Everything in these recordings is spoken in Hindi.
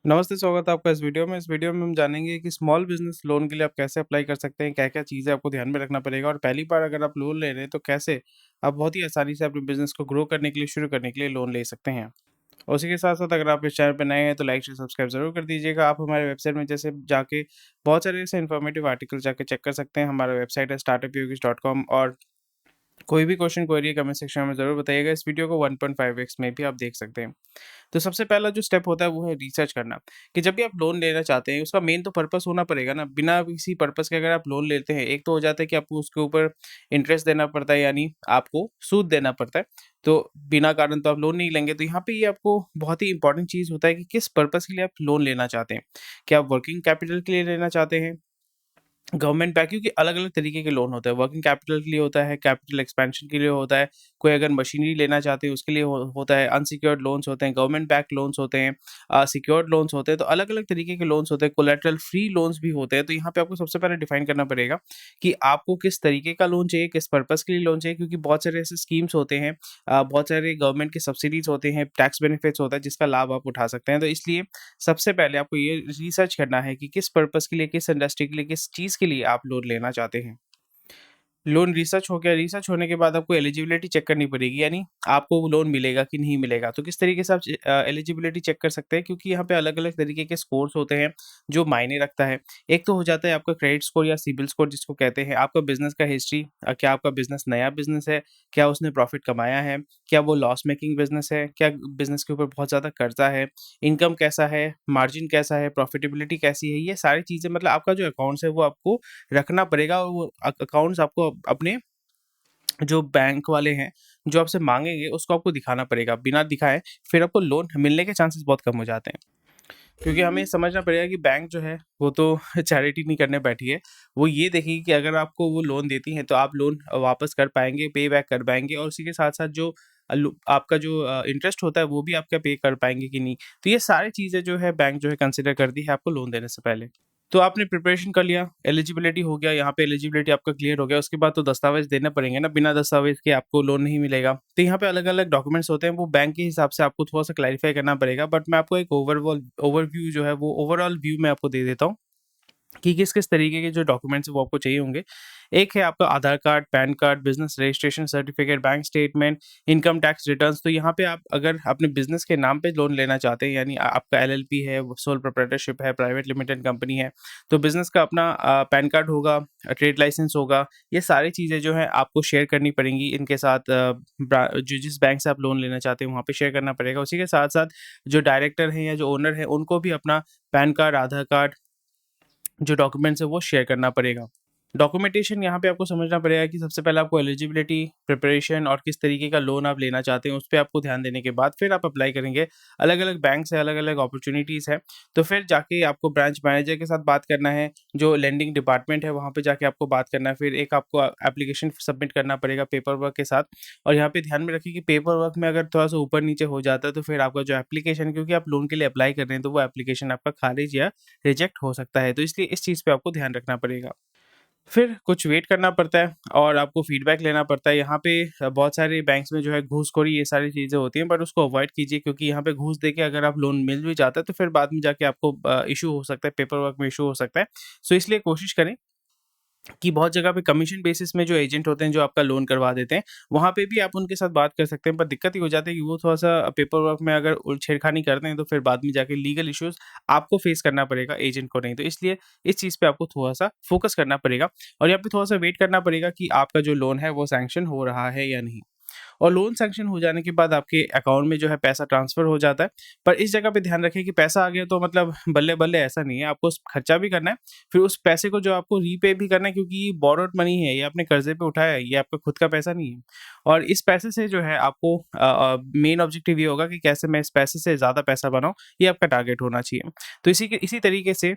नमस्ते, स्वागत है आपका इस वीडियो में। इस वीडियो में हम जानेंगे कि स्मॉल बिज़नेस लोन के लिए आप कैसे अप्लाई कर सकते हैं, क्या-क्या चीज़ें आपको ध्यान में रखना पड़ेगा और पहली बार अगर आप लोन ले रहे हैं, तो कैसे आप बहुत ही आसानी से अपने बिज़नेस को ग्रो करने के लिए, शुरू करने के लिए लोन ले सकते हैं। और उसी के साथ-साथ अगर आप इस चैनल पे नए हैं, तो लाइक, शेयर, सब्सक्राइब ज़रूर कर दीजिएगा। आप हमारे वेबसाइट में जैसे जाके बहुत सारे ऐसे इन्फॉर्मेटिव आर्टिकल जाके चेक कर सकते हैं। हमारा वेबसाइट है startupyogesh.com और कोई भी क्वेश्चन, क्वेरी कमेंट सेक्शन में ज़रूर बताइएगा। इस वीडियो को 1.5x में भी आप देख सकते हैं। तो सबसे पहला जो स्टेप होता है वो है रिसर्च करना, कि जब भी आप लोन लेना चाहते हैं उसका मेन तो पर्पस होना पड़ेगा ना। बिना किसी पर्पस के अगर आप लोन लेते हैं, एक तो हो जाता है कि आपको उसके ऊपर इंटरेस्ट देना पड़ता है, यानी आपको सूद देना पड़ता है। तो बिना कारण तो आप लोन नहीं लेंगे। तो यहाँ पे ये आपको बहुत ही इंपॉर्टेंट चीज़ होता है कि किस पर्पस के लिए आप लोन लेना चाहते हैं। क्या आप वर्किंग कैपिटल के लिए लेना चाहते हैं, गवर्नमेंट बैंक, क्योंकि अलग-अलग तरीके के लोन होते हैं। वर्किंग कैपिटल के लिए होता है, कैपिटल एक्सपेंशन के लिए होता है, कोई अगर मशीनरी लेना चाहते हैं उसके लिए होता है, अनसिक्योर्ड लोन्स होते हैं, गवर्नमेंट बैक्ड लोन्स होते हैं, सिक्योर्ड लोन्स होते हैं। तो अलग-अलग तरीके के लोन्स होते हैं, कोलैटरल फ्री लोन्स भी होते हैं। तो यहाँ पे आपको सबसे पहले डिफाइन करना पड़ेगा कि आपको किस तरीके का लोन चाहिए, किस पर्पज़ के लिए लोन चाहिए, क्योंकि बहुत सारे ऐसे स्कीम्स होते हैं, बहुत सारे गवर्नमेंट के सब्सिडीज़ होते हैं, टैक्स बेनिफिट्स होता है जिसका लाभ आप उठा सकते हैं। तो इसलिए सबसे पहले आपको ये रिसर्च करना है कि किस पर्पज़ के लिए, किस इंडस्ट्री के लिए, किस चीज़ के लिए आप लोन लेना चाहते हैं। लोन रिसर्च हो गया, रिसर्च होने के बाद आपको एलिजिबिलिटी चेक करनी पड़ेगी, यानी आपको वो लोन मिलेगा कि नहीं मिलेगा। तो किस तरीके से आप एलिजिबिलिटी चेक कर सकते हैं, क्योंकि यहाँ पे अलग-अलग तरीके के स्कोर्स होते हैं जो मायने रखता है। एक तो हो जाता है आपका क्रेडिट स्कोर या सिबिल स्कोर जिसको कहते हैं, आपका बिज़नेस का हिस्ट्री, क्या आपका बिज़नेस नया बिज़नेस है, क्या उसने प्रॉफिट कमाया है, क्या वो लॉस मेकिंग बिज़नेस है, क्या बिज़नेस के ऊपर बहुत ज़्यादा कर्जा है, इनकम कैसा है, मार्जिन कैसा है, प्रॉफिटेबिलिटी कैसी है। ये सारी चीज़ें मतलब आपका जो अकाउंट्स है वो आपको रखना पड़ेगा और वो अकाउंट्स आपको अपने जो बैंक वाले हैं, जो आपसे माँगेंगे उसको आपको दिखाना पड़ेगा। बिना दिखाए फिर आपको लोन मिलने के चांसेस बहुत कम हो जाते हैं। क्योंकि हमें समझना पड़ेगा कि बैंक जो है वो तो चैरिटी नहीं करने बैठी है। वो ये देखेगी कि अगर आपको वो लोन देती है तो आप लोन वापस कर पाएँगे, पे बैक कर पाएँगे और उसी के साथ-साथ जो आपका जो इंटरेस्ट होता है वो भी आपका पे कर पाएँगे कि नहीं। तो ये सारी चीज़ें जो है बैंक जो है कंसिडर करती है आपको लोन देने से पहले। तो आपने प्रिपरेशन कर लिया, एलिजिबिलिटी हो गया, यहाँ पे एलिजिबिलिटी आपका क्लियर हो गया, उसके बाद तो दस्तावेज़ देने पड़ेंगे ना, बिना दस्तावेज़ के आपको लोन नहीं मिलेगा। तो यहाँ पे अलग-अलग डॉक्यूमेंट्स होते हैं, वो बैंक के हिसाब से आपको थोड़ा-सा क्लैरिफ़ाई करना पड़ेगा, बट मैं आपको एक ओवरव्यू जो है वो ओवरऑल व्यू मैं आपको दे देता हूँ। कि किस-किस तरीके के जो डॉक्यूमेंट्स हैं वो आपको चाहिए होंगे। एक है आपका Aadhaar card, PAN card, business registration certificate, bank statement, income tax returns. तो यहाँ पे आप अगर अपने बिज़नेस के नाम पे लोन लेना चाहते हैं, यानी आपका एलएलपी है, वो सोल प्रोप्राइटरशिप है, प्राइवेट लिमिटेड कंपनी है, तो बिज़नेस का अपना पैन कार्ड होगा, ट्रेड लाइसेंस होगा। ये सारी चीज़ें जो हैं आपको शेयर करनी पड़ेंगी इनके साथ, जो जिस बैंक से आप लोन लेना चाहते हैं वहाँ पे शेयर करना पड़ेगा। उसी के साथ-साथ जो डायरेक्टर हैं या जो ओनर हैं उनको भी अपना पैन कार्ड, आधार कार्ड, जो डॉक्यूमेंट्स है वो शेयर करना पड़ेगा। डॉक्यूमेंटेशन यहाँ पे आपको समझना पड़ेगा कि सबसे पहले आपको एलिजिबिलिटी, प्रिपरेशन और किस तरीके का लोन आप लेना चाहते हैं, उस पे आपको ध्यान देने के बाद फिर आप अप्लाई करेंगे। अलग-अलग बैंक से अलग-अलग अपॉर्च्युनिटीज़ है, तो फिर जाके आपको ब्रांच मैनेजर के साथ बात करना है, जो लेंडिंग डिपार्टमेंट है वहाँ पे जाके आपको बात करना है। फिर एक आपको एप्लीकेशन सबमिट करना पड़ेगा पेपर वर्क के साथ। और यहाँ पे ध्यान में रखिए कि पेपर वर्क में अगर थोड़ा-सा ऊपर-नीचे हो जाता है तो फिर आपका जो एप्लीकेशन, क्योंकि आप लोन के लिए अप्लाई कर रहे हैं, तो वो एप्लीकेशन आपका खारिज या रिजेक्ट हो सकता है। तो इसलिए इस चीज़ पे आपको ध्यान रखना पड़ेगा। फिर कुछ वेट करना पड़ता है और आपको फीडबैक लेना पड़ता है। यहाँ पे बहुत सारे बैंक्स में जो है घूसखोरी ये सारी चीज़ें होती हैं, बट उसको अवॉइड कीजिए, क्योंकि यहाँ पे घूस देके अगर आप लोन मिल भी जाता है तो फिर बाद में जाके आपको इश्यू हो सकता है, पेपर वर्क में इश्यू हो सकता है। सो इसलिए कोशिश करें कि बहुत जगह पे कमीशन बेसिस में जो एजेंट होते हैं जो आपका लोन करवा देते हैं, वहाँ पे भी आप उनके साथ बात कर सकते हैं। पर दिक्कत ये हो जाती है कि वो थोड़ा-सा पेपर वर्क में अगर छेड़खानी करते हैं तो फिर बाद में जाके लीगल इश्यूज़ आपको फेस करना पड़ेगा, एजेंट को नहीं। तो इसलिए इस चीज़ पे आपको थोड़ा-सा फोकस करना पड़ेगा और यहाँ पे थोड़ा-सा वेट करना पड़ेगा कि आपका जो लोन है वो सैंक्शन हो रहा है या नहीं। और लोन सैंक्शन हो जाने के बाद आपके अकाउंट में जो है पैसा ट्रांसफ़र हो जाता है। पर इस जगह पे ध्यान रखें कि पैसा आ गया तो मतलब बल्ले-बल्ले ऐसा नहीं है, आपको उस खर्चा भी करना है, फिर उस पैसे को जो आपको रीपे भी करना है, क्योंकि ये बोरोड मनी है, ये आपने कर्ज़े पे उठाया है, ये आपका खुद का पैसा नहीं है। और इस पैसे से जो है आपको मेन ऑब्जेक्टिव ये होगा कि कैसे मैं इस पैसे से ज़्यादा पैसा बनाऊँ, ये आपका टारगेट होना चाहिए। तो इसी तरीके से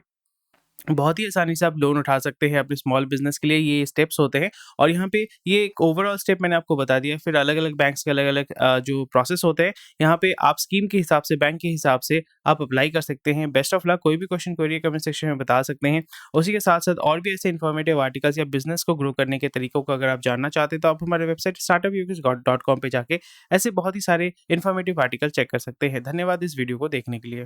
बहुत ही आसानी से आप लोन उठा सकते हैं अपने स्मॉल बिज़नेस के लिए, ये स्टेप्स होते हैं। और यहाँ पे ये एक ओवरऑल स्टेप मैंने आपको बता दिया। फिर अलग-अलग बैंक्स के अलग-अलग जो प्रोसेस होते हैं, यहाँ पे आप स्कीम के हिसाब से, बैंक के हिसाब से आप अप्लाई कर सकते हैं। Best of luck. कोई भी क्वेश्चन क्वेरी कमेंट सेक्शन में बता सकते हैं। उसी के साथ-साथ और भी ऐसे इन्फॉर्मेटिव आर्टिकल्स या बिज़नेस को ग्रो करने के तरीकों को अगर आप जानना चाहते हैं, तो आप हमारे वेबसाइट startupyogesh.com पे जाके ऐसे बहुत ही सारे इन्फॉर्मेटिव आर्टिकल चेक कर सकते हैं। धन्यवाद इस वीडियो को देखने के लिए।